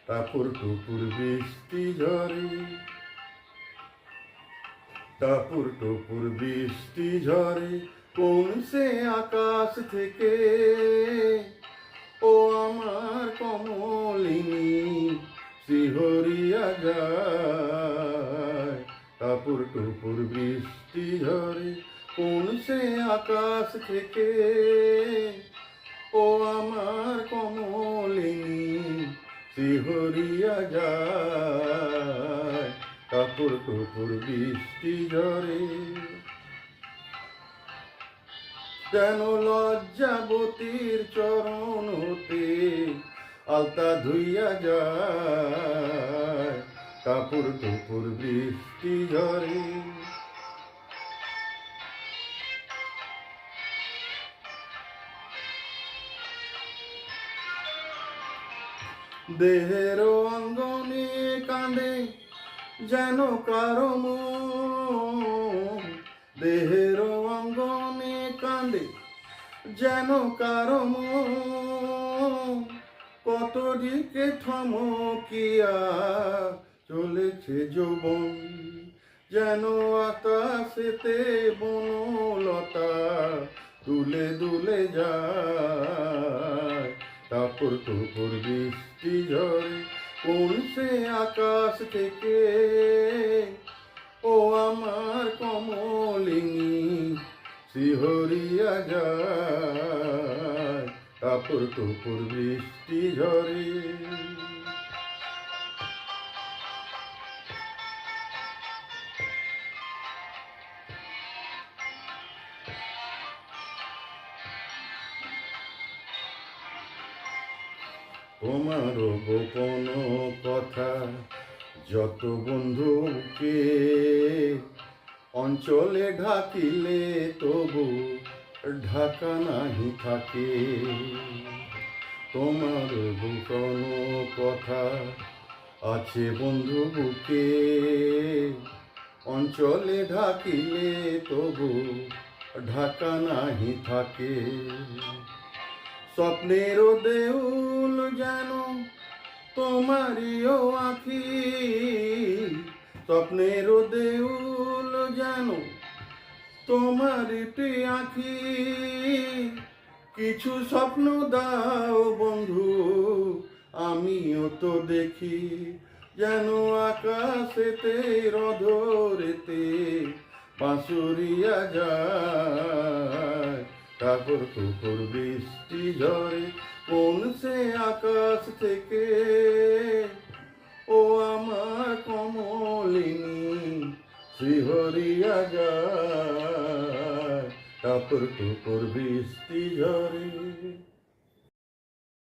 টাপুর টুপুর বৃষ্টি ঝরে, টাপুর টুপুর বৃষ্টি ঝরে কোন সে আকাশ থেকে, ও আমার কমলিনী শিহরিয়া যায়। টাপুর টুপুর বৃষ্টি ঝরে কোন সে আকাশ থেকে, ও আমার কমলিনী শিহরিয়া যায়। টাপুর টুপুর বৃষ্টি ঝরে যেন লজ্জাবতীর চরণ হতে আলতা ধুইয়া যায়। টাপুর টুপুর বৃষ্টি ঝরে দেহের অঙ্গনে কাঁদে যেন কারো মন, দেহের অঙ্গনে কাঁদে যেন কারো মন, কত দিকে থমকিয়া চলেছে যৌবন, যেন আকাশেতে বনলতা দুলে দুলে যায়। টাপুর টুপুর বৃষ্টি ঝরে কোন সে আকাশ থেকে, ও আমার কমলিনী শিহরিয়া যায়। টাপুর টুপুর বৃষ্টি ঝরে তোমার গোপন কথা যত বন্ধুকে অঞ্চলে ঢাকিলে তবু ঢাকা নাহি থাকে। তোমার গোপন কথা আছে বন্ধু বুকে, অঞ্চলে ঢাকিলে তবু ঢাকা নাহি থাকে। স্বপ্নের দেউল যেন তোমারিও আঁখি, স্বপ্নের দেউল যেন তোমারিটি আঁখি, কিছু স্বপ্ন দাও বন্ধু আমিও তো দেখি, যেন আকাশেতে রধরেতে বাঁশুরিয়া যায়। টাপুর টুপুর বৃষ্টি ঝরে কোন সে আকাশ থেকে, ও আমার কমলিনী শিহরিয়া যায়। টাপুর টুপুর বৃষ্টি ঝরে।